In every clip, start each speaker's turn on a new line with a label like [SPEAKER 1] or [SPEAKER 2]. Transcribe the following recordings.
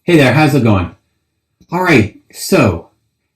[SPEAKER 1] Hey there, how's it going? All right, so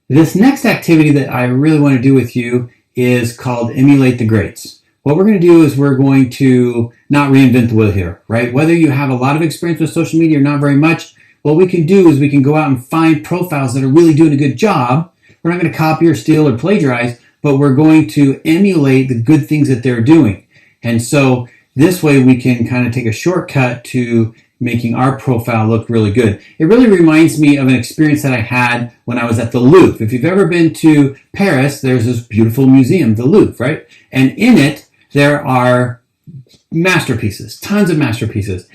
[SPEAKER 1] this next activity that I really want to do with you is called Emulate the Greats. What we're going to do is we're going to not reinvent the wheel here, right? Whether you have a lot of experience with social media or not very much, what we can do is we can go out and find profiles that are really doing a good job. We're not going to copy or steal or plagiarize, but we're going to emulate the good things that they're doing. And so this way we can kind of take a shortcut to making our profile look really good. It really reminds me of an experience that I had when I was at the Louvre. If you've ever been to Paris, there's this beautiful museum, the Louvre, right? And in it, there are masterpieces, tons of masterpieces.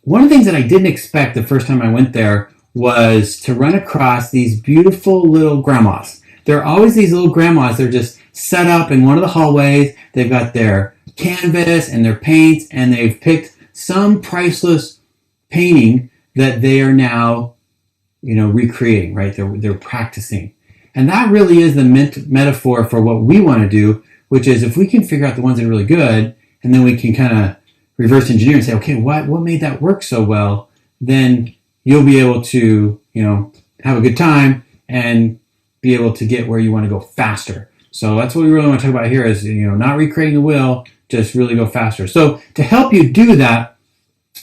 [SPEAKER 1] One of the things that I didn't expect the first time I went there was to run across these beautiful little grandmas. There are always these little grandmas. They're just set up in one of the hallways. They've got their canvas and their paints, and they've picked some priceless painting that they are now, recreating, right? They're practicing. And that really is the metaphor for what we want to do, which is if we can figure out the ones that are really good, and then we can kind of reverse engineer and say, okay, what made that work so well? Then you'll be able to, have a good time and be able to get where you want to go faster. So that's what we really want to talk about here is, not recreating the wheel, just really go faster. So to help you do that,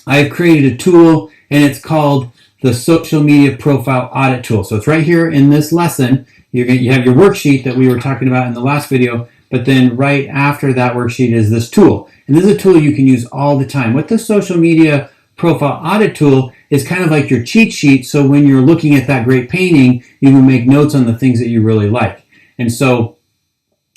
[SPEAKER 1] I've created a tool, and it's called the Social Media Profile Audit Tool. So it's right here in this lesson. You have your worksheet that we were talking about in the last video, but then right after that worksheet is this tool. And this is a tool you can use all the time. What the Social Media Profile Audit Tool is kind of like your cheat sheet, so when you're looking at that great painting, you can make notes on the things that you really like. And so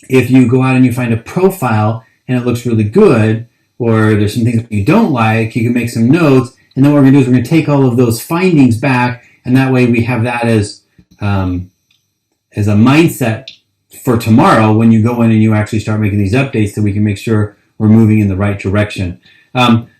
[SPEAKER 1] if you go out and you find a profile and it looks really good, or there's some things that you don't like, you can make some notes, and then what we're going to do is we're going to take all of those findings back, and that way we have that as a mindset for tomorrow when you go in and you actually start making these updates, so we can make sure we're moving in the right direction.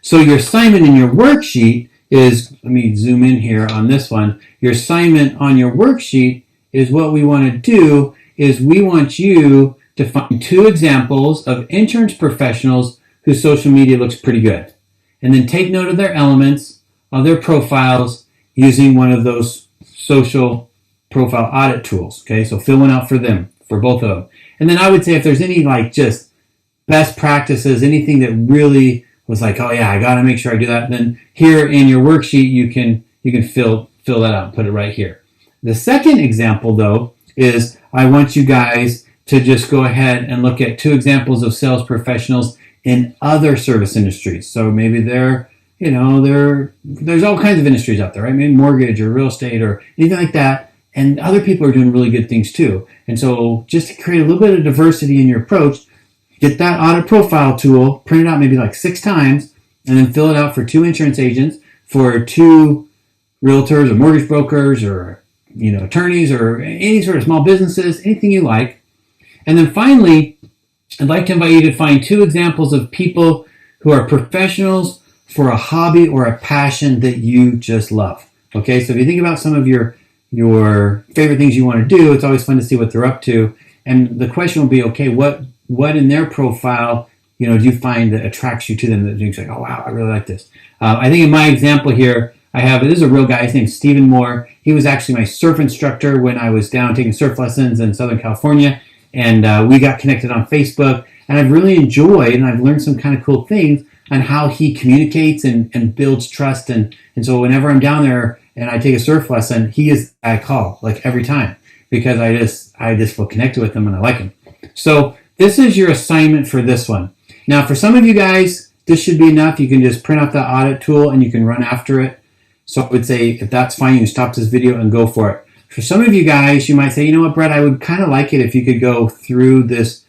[SPEAKER 1] So your assignment in your worksheet is, let me zoom in here on this one, your assignment on your worksheet is what we want to do is we want you to find 2 examples of interns professionals whose social media looks pretty good. And then take note of their elements, of their profiles, using one of those social profile audit tools. Okay, so fill one out for them, for both of them. And then I would say if there's any just best practices, anything that really was like, oh yeah, I gotta make sure I do that, then here in your worksheet you can fill that out and put it right here. The second example though is I want you guys to just go ahead and look at 2 examples of sales professionals in other service industries. So maybe there's all kinds of industries out there, right? Maybe mortgage or real estate or anything like that. And other people are doing really good things too. And so just to create a little bit of diversity in your approach, get that audit profile tool, print it out maybe 6 times, and then fill it out for 2 insurance agents, for 2 realtors or mortgage brokers or, attorneys or any sort of small businesses, anything you like. And then finally, I'd like to invite you to find 2 examples of people who are professionals for a hobby or a passion that you just love. Okay, so if you think about some of your favorite things you want to do, it's always fun to see what they're up to. And the question will be, okay, what in their profile, do you find that attracts you to them, that you're like, oh wow, I really like this. I think in my example here, this is a real guy, his name's Stephen Moore. He was actually my surf instructor when I was down taking surf lessons in Southern California. And we got connected on Facebook, and I've really enjoyed, and I've learned some kind of cool things on how he communicates and builds trust. And so whenever I'm down there and I take a surf lesson, he is I call every time, because I just feel connected with him and I like him. So this is your assignment for this one. Now for some of you guys, this should be enough. You can just print out the audit tool and you can run after it. So I would say if that's fine, you can stop this video and go for it. For some of you guys, you might say, you know what, Brett, I would kind of like it if you could go through this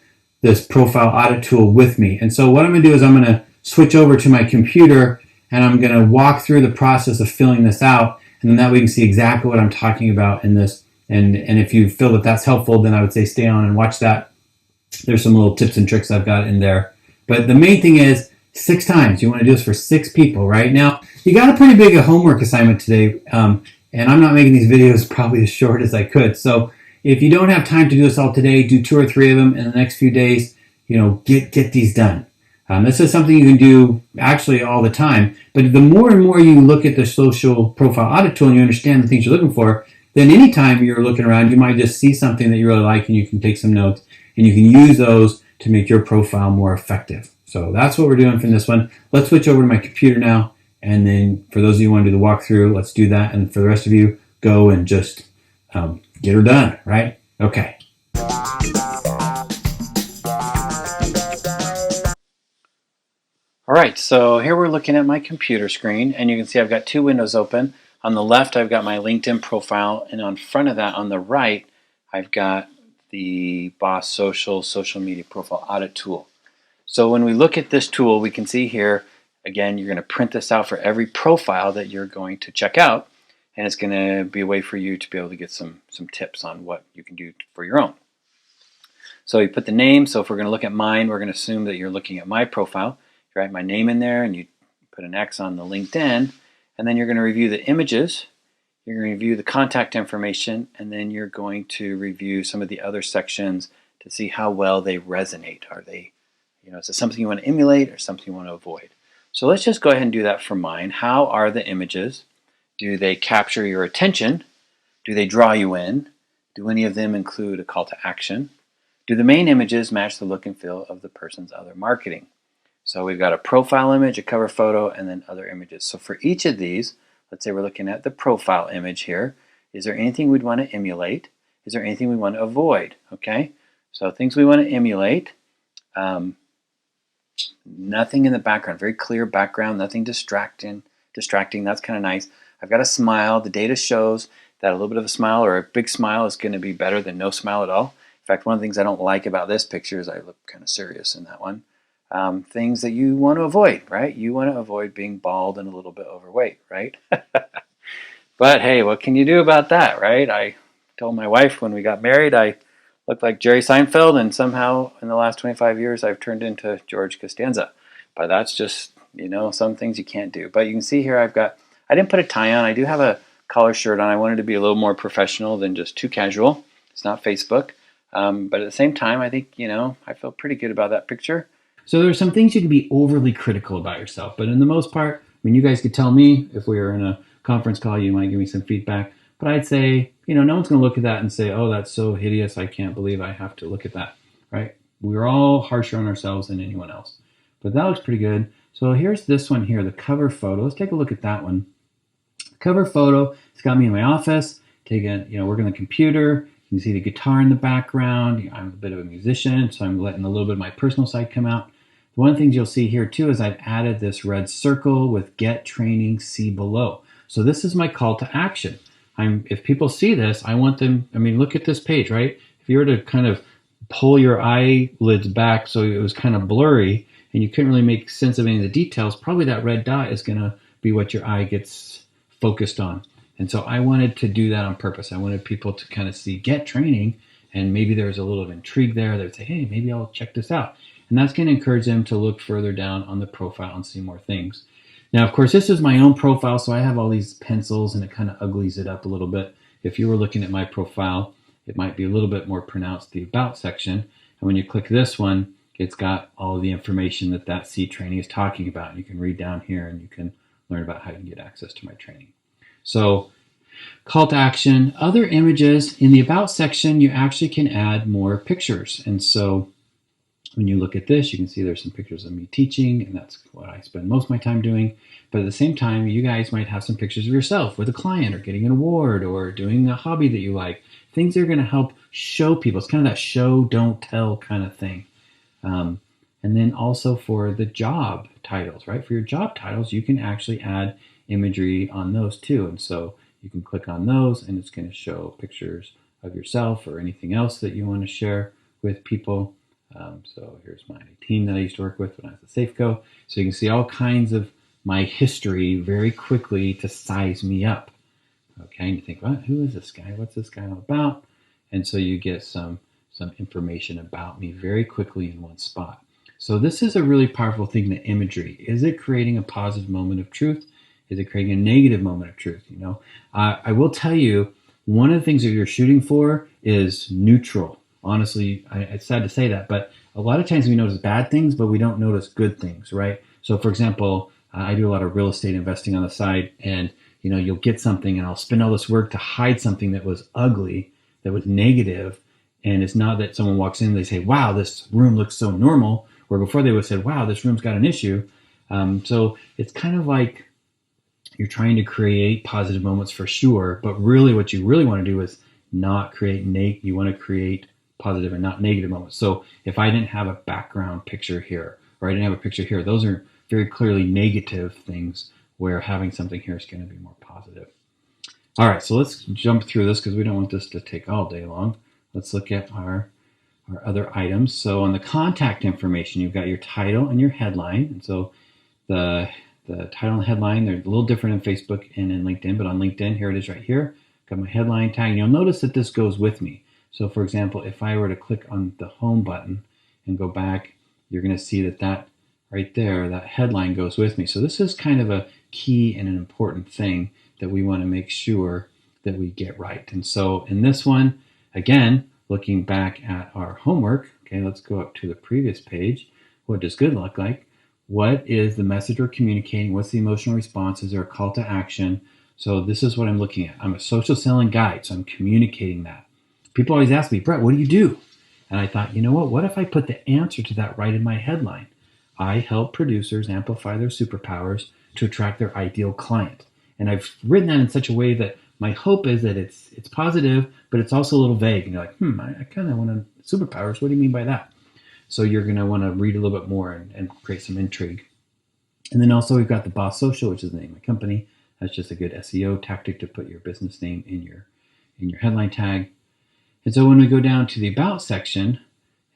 [SPEAKER 1] profile audit tool with me. And so what I'm going to do is I'm going to switch over to my computer and I'm going to walk through the process of filling this out. And then that way you can see exactly what I'm talking about in this. And if you feel that that's helpful, then I would say stay on and watch that. There's some little tips and tricks I've got in there. But the main thing is 6 times. You want to do this for 6 people, right? Now, you got a pretty big homework assignment today. And I'm not making these videos probably as short as I could. So if you don't have time to do this all today, do 2 or 3 of them in the next few days. Get these done. This is something you can do actually all the time. But the more and more you look at the social profile audit tool and you understand the things you're looking for, then anytime you're looking around, you might just see something that you really like and you can take some notes and you can use those to make your profile more effective. So that's what we're doing for this one. Let's switch over to my computer now. And then for those of you who want to do the walkthrough, let's do that. And for the rest of you, go and just get her done, right? Okay. All right, so here we're looking at my computer screen, and you can see I've got two windows open. On the left, I've got my LinkedIn profile, and on front of that, on the right, I've got the Boss social media profile audit tool. So when we look at this tool, we can see here, again, you're going to print this out for every profile that you're going to check out, and it's going to be a way for you to be able to get some tips on what you can do for your own. So you put the name. So if we're going to look at mine, we're going to assume that you're looking at my profile. You write my name in there and you put an X on the LinkedIn, and then you're going to review the images, you're going to review the contact information, and then you're going to review some of the other sections to see how well they resonate. Are they, is it something you want to emulate or something you want to avoid? So let's just go ahead and do that for mine. How are the images? Do they capture your attention? Do they draw you in? Do any of them include a call to action? Do the main images match the look and feel of the person's other marketing? So we've got a profile image, a cover photo, and then other images. So for each of these, let's say we're looking at the profile image here. Is there anything we'd want to emulate? Is there anything we want to avoid? Okay, so things we want to emulate. Nothing in the background, very clear background, nothing distracting. That's kind of nice. I've got a smile. The data shows that a little bit of a smile or a big smile is going to be better than no smile at all. In fact, one of the things I don't like about this picture is I look kind of serious in that one. Things that you want to avoid, right? You want to avoid being bald and a little bit overweight, right? But hey, what can you do about that, right? I told my wife when we got married I looked like Jerry Seinfeld, and somehow in the last 25 years I've turned into George Costanza. But that's just, some things you can't do. But you can see here I didn't put a tie on. I do have a collar shirt on. I wanted to be a little more professional than just too casual. It's not Facebook. But at the same time, I think, I feel pretty good about that picture. So there are some things you can be overly critical about yourself, but in the most part, you guys could tell me if we were in a conference call, you might give me some feedback, but I'd say, no one's going to look at that and say, oh, that's so hideous, I can't believe I have to look at that, right? We're all harsher on ourselves than anyone else, but that looks pretty good. So here's this one here, the cover photo. Let's take a look at that one. The cover photo, it's got me in my office, working on the computer. You can see the guitar in the background. I'm a bit of a musician, so I'm letting a little bit of my personal side come out. One of the things you'll see here too is I've added this red circle with Get Training, See Below. So this is my call to action. If people see this, I want them, look at this page, right? If you were to kind of pull your eyelids back so it was kind of blurry and you couldn't really make sense of any of the details, probably that red dot is going to be what your eye gets focused on. And so I wanted to do that on purpose. I wanted people to kind of see Get Training, and maybe there's a little intrigue there. They would say, hey, maybe I'll check this out. And that's going to encourage them to look further down on the profile and see more things. Now, of course, this is my own profile, so I have all these pencils, and it kind of uglies it up a little bit. If you were looking at my profile, it might be a little bit more pronounced, the About section. And when you click this one, it's got all of the information that See Training is talking about. And you can read down here, and you can learn about how you can get access to my training. So, call to action, other images. In the About section, you actually can add more pictures. And so when you look at this, you can see there's some pictures of me teaching, and that's what I spend most of my time doing. But at the same time, you guys might have some pictures of yourself with a client or getting an award or doing a hobby that you like. Things that are going to help show people. It's kind of that show, don't tell kind of thing. And then also for the job titles, right? For your job titles, you can actually add imagery on those too. And so you can click on those, and it's going to show pictures of yourself or anything else that you want to share with people. So here's my team that I used to work with when I was at Safeco. So you can see all kinds of my history very quickly to size me up. Okay, and you think, well, who is this guy? What's this guy all about? And so you get some information about me very quickly in one spot. So this is a really powerful thing, the imagery. Is it creating a positive moment of truth? Is it creating a negative moment of truth? I will tell you, one of the things that you're shooting for is neutral. Honestly, it's sad to say that, but a lot of times we notice bad things, but we don't notice good things, right? So for example, I do a lot of real estate investing on the side, and you'll get something and I'll spend all this work to hide something that was ugly, that was negative. And it's not that someone walks in and they say, wow, this room looks so normal, where before they would have said, wow, this room's got an issue. So it's kind of like you're trying to create positive moments for sure, but really what you really want to do is not create you want to create positive and not negative moments. So if I didn't have a background picture here, or I didn't have a picture here, those are very clearly negative things, where having something here is going to be more positive. All right, so let's jump through this because we don't want this to take all day long. Let's look at our other items. So on the contact information, you've got your title and your headline. And so the title and headline, they're a little different in Facebook and in LinkedIn, but on LinkedIn, here it is right here. Got my headline tag, and you'll notice that this goes with me. So for example, if I were to click on the home button and go back, you're going to see that right there, that headline goes with me. So this is kind of a key and an important thing that we want to make sure that we get right. And so in this one, again, looking back at our homework, okay, let's go up to the previous page. What does good look like? What is the message we're communicating? What's the emotional response? Is there a call to action? So this is what I'm looking at. I'm a social selling guide, so I'm communicating that. People always ask me, Brett, what do you do? And I thought, you know what if I put the answer to that right in my headline? I help producers amplify their superpowers to attract their ideal client. And I've written that in such a way that my hope is that it's positive, but it's also a little vague. And you're like, I kind of want superpowers. What do you mean by that? So you're going to want to read a little bit more and create some intrigue. And then also we've got the Boss Social, which is the name of my company. That's just a good SEO tactic to put your business name in your headline tag. And so when we go down to the About section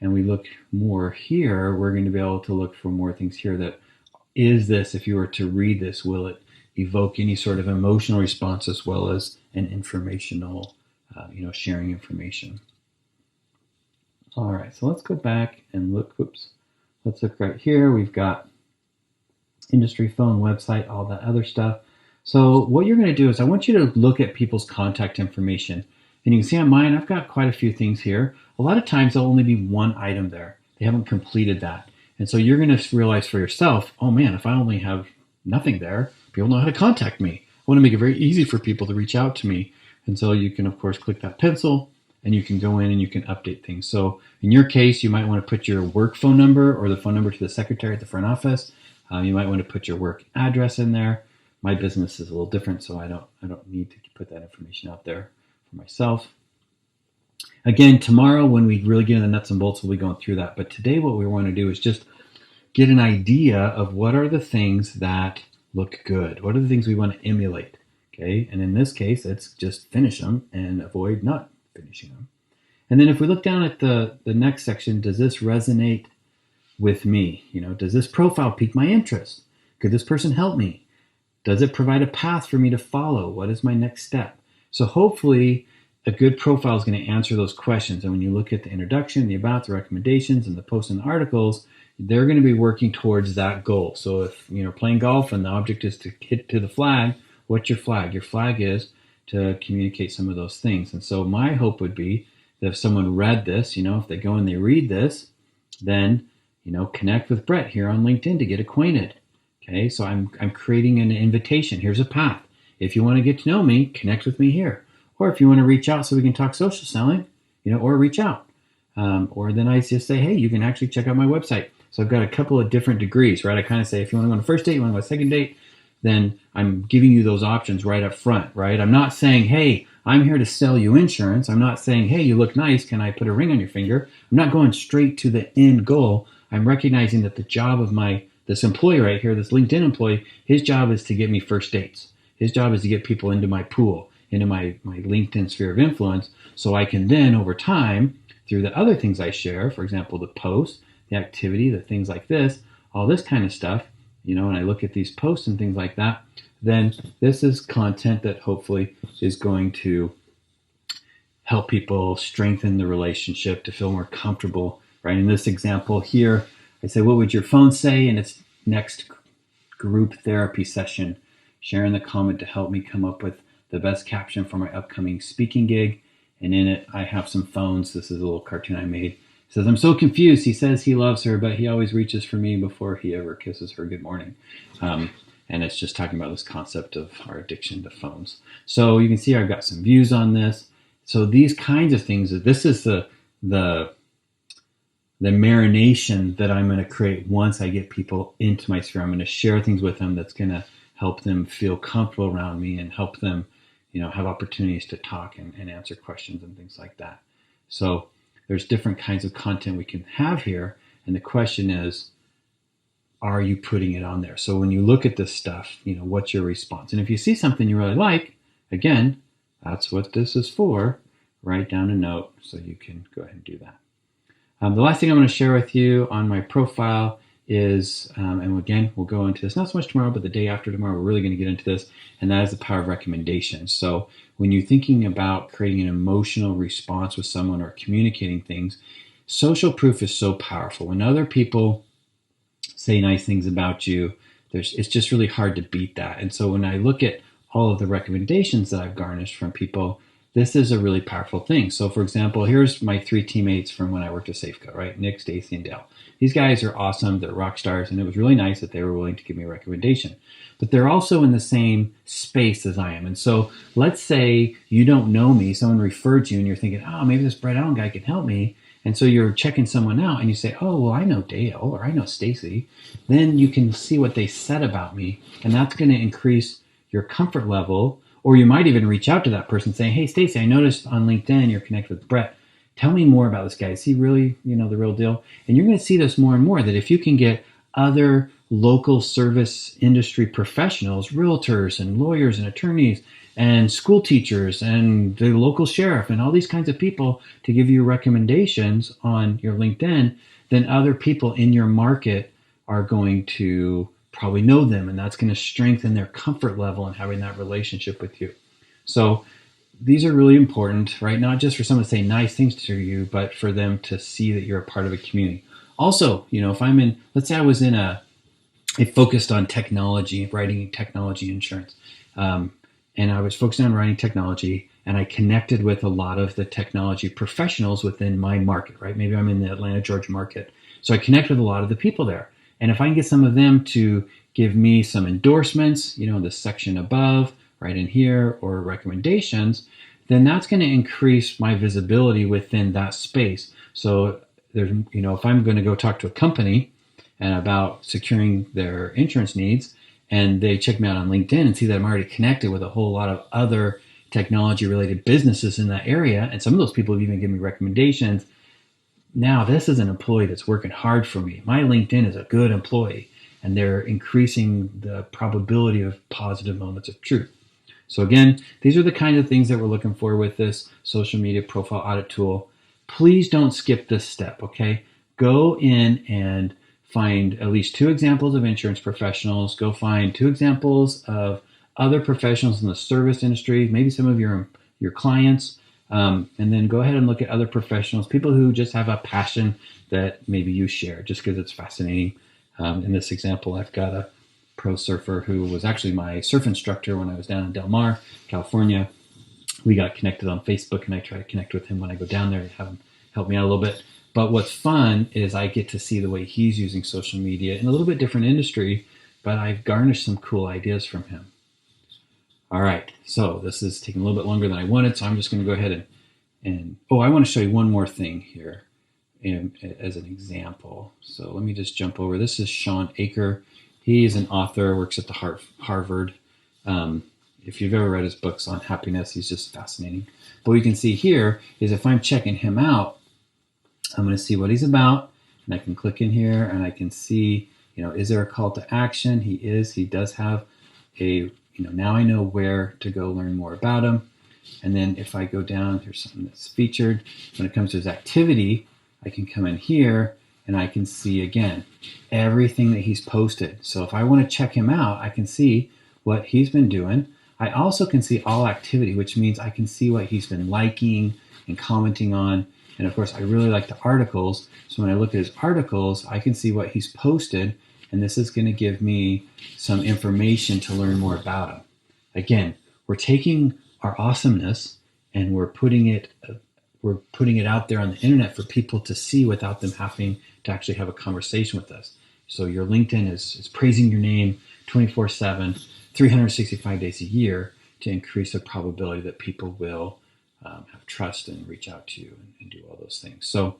[SPEAKER 1] and we look more here, we're going to be able to look for more things here. That is this, if you were to read this, will it evoke any sort of emotional response as well as an informational, sharing information. All right, so let's go back and look. Let's look right here. We've got industry phone, website, all that other stuff. So what you're going to do is I want you to look at people's contact information. And you can see on mine, I've got quite a few things here. A lot of times there'll only be one item there. They haven't completed that. And so you're going to realize for yourself, oh man, if I only have nothing there, people know how to contact me. I want to make it very easy for people to reach out to me. And so you can, of course, click that pencil and you can go in and you can update things. So in your case, you might want to put your work phone number or the phone number to the secretary at the front office. You might want to put your work address in there. My business is a little different, so I don't need to put that information out there for myself. Again, tomorrow when we really get into the nuts and bolts, we'll be going through that. But today what we want to do is just get an idea of what are the things that look good. What are the things we want to emulate? Okay, and in this case, it's just finish them and avoid not finishing them. And then if we look down at the next section, does this resonate with me? Does this profile pique my interest? Could this person help me? Does it provide a path for me to follow? What is my next step? So hopefully a good profile is going to answer those questions. And when you look at the introduction, the about, the recommendations, and the posts and the articles, they're going to be working towards that goal. So if you're playing golf and the object is to hit to the flag, what's your flag? Your flag is to communicate some of those things. And so my hope would be that if someone read this, if they go and they read this, then, connect with Brett here on LinkedIn to get acquainted. Okay, so I'm creating an invitation. Here's a path. If you want to get to know me, connect with me here. Or if you want to reach out so we can talk social selling, or reach out. Or then I just say, hey, you can actually check out my website. So I've got a couple of different degrees, right? I kind of say, if you want to go on a first date, you want to go on a second date, then I'm giving you those options right up front, right? I'm not saying, hey, I'm here to sell you insurance. I'm not saying, hey, you look nice. Can I put a ring on your finger? I'm not going straight to the end goal. I'm recognizing that the job of this employee right here, this LinkedIn employee, his job is to get me first dates. His job is to get people into my pool, into my LinkedIn sphere of influence, so I can then, over time, through the other things I share, for example, the posts, the activity, the things like this, all this kind of stuff, and I look at these posts and things like that, then this is content that hopefully is going to help people strengthen the relationship to feel more comfortable, right? In this example here, I say, what would your phone say in its next group therapy session? Share in the comment to help me come up with the best caption for my upcoming speaking gig. And in it, I have some phones. This is a little cartoon I made. He says, I'm so confused. He says he loves her, but he always reaches for me before he ever kisses her good morning. And it's just talking about this concept of our addiction to phones. So you can see I've got some views on this. So these kinds of things, this is the marination that I'm going to create once I get people into my sphere. I'm going to share things with them that's going to help them feel comfortable around me and help them, have opportunities to talk and answer questions and things like that. So there's different kinds of content we can have here. And the question is, are you putting it on there? So when you look at this stuff, what's your response? And if you see something you really like, again, that's what this is for. Write down a note so you can go ahead and do that. The last thing I'm going to share with you on my profile is, and again, we'll go into this not so much tomorrow, but the day after tomorrow, we're really going to get into this, and that is the power of recommendation. So when you're thinking about creating an emotional response with someone or communicating things, social proof is so powerful. When other people say nice things about you, it's just really hard to beat that. And so when I look at all of the recommendations that I've garnished from people, this is a really powerful thing. So for example, here's my 3 teammates from when I worked at Safeco, right? Nick, Stacy, and Dale. These guys are awesome. They're rock stars. And it was really nice that they were willing to give me a recommendation. But they're also in the same space as I am. And so let's say you don't know me, someone referred you and you're thinking, oh, maybe this Brett Allen guy can help me. And so you're checking someone out and you say, oh, well, I know Dale or I know Stacy. Then you can see what they said about me. And that's going to increase your comfort level. Or you might even reach out to that person saying, hey, Stacy, I noticed on LinkedIn you're connected with Brett. Tell me more about this guy. Is he really, the real deal? And you're going to see this more and more, that if you can get other local service industry professionals, realtors and lawyers and attorneys and school teachers and the local sheriff and all these kinds of people to give you recommendations on your LinkedIn, then other people in your market are going to probably know them, and that's going to strengthen their comfort level in having that relationship with you. So these are really important, right? Not just for someone to say nice things to you, but for them to see that you're a part of a community. Also, if I'm in, let's say I was in it focused on technology, writing technology insurance, and I was focused on writing technology, and I connected with a lot of the technology professionals within my market, right? Maybe I'm in the Atlanta, Georgia market. So I connect with a lot of the people there. And if I can get some of them to give me some endorsements, the section above, right in here, or recommendations, then that's going to increase my visibility within that space. So there's, if I'm going to go talk to a company and about securing their insurance needs, and they check me out on LinkedIn and see that I'm already connected with a whole lot of other technology-related businesses in that area, and some of those people have even given me recommendations. Now, this is an employee that's working hard for me. My LinkedIn is a good employee, and they're increasing the probability of positive moments of truth. So again, these are the kind of things that we're looking for with this social media profile audit tool. Please don't skip this step, okay? Go in and find at least 2 examples of insurance professionals. Go find 2 examples of other professionals in the service industry, maybe some of your clients. And then go ahead and look at other professionals, people who just have a passion that maybe you share just because it's fascinating. In this example, I've got a pro surfer who was actually my surf instructor when I was down in Del Mar, California. We got connected on Facebook, and I try to connect with him when I go down there to have him help me out a little bit. But what's fun is I get to see the way he's using social media in a little bit different industry, but I've garnished some cool ideas from him. All right, so this is taking a little bit longer than I wanted, so I'm just going to go ahead and I want to show you one more thing here as an example. So let me just jump over. This is Sean Aker. He's an author, works at the Harvard. If you've ever read his books on happiness, he's just fascinating. But what you can see here is if I'm checking him out, I'm going to see what he's about, and I can click in here and I can see, is there a call to action? He is. He does have a now I know where to go learn more about him. And then if I go down, here's something that's featured. When it comes to his activity, I can come in here and I can see, again, everything that he's posted. So if I want to check him out, I can see what he's been doing. I also can see all activity, which means I can see what he's been liking and commenting on. And of course, I really like the articles. So when I look at his articles, I can see what he's posted. And this is going to give me some information to learn more about him. Again, we're taking our awesomeness and we're we're putting it out there on the internet for people to see without them having to actually have a conversation with us. So your LinkedIn is praising your name 24/7, 365 days a year to increase the probability that people will have trust and reach out to you and do all those things. So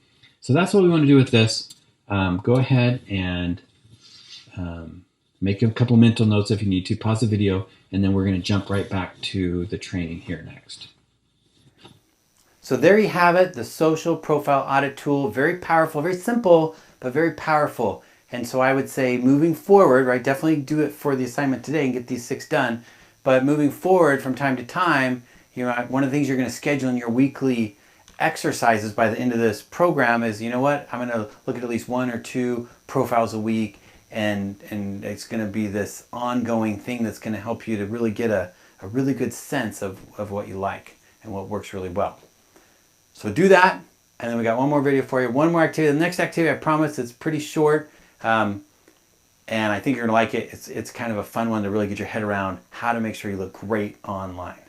[SPEAKER 1] that's what we want to do with this. Go ahead and make a couple mental notes if you need to. Pause the video, and then we're going to jump right back to the training here next. So there you have it, the social profile audit tool. Very powerful, very simple, but very powerful. And so I would say moving forward, right, definitely do it for the assignment today and get these 6 done. But moving forward from time to time, you know, one of the things you're going to schedule in your weekly exercises by the end of this program is, you know what, I'm going to look at least 1 or 2 profiles a week, and it's going to be this ongoing thing that's going to help you to really get a really good sense of what you like and what works really well. So do that, and then we got one more video for you, one more activity. The next activity, I promise, it's pretty short, and I think you're gonna like it. It's kind of a fun one to really get your head around how to make sure you look great online.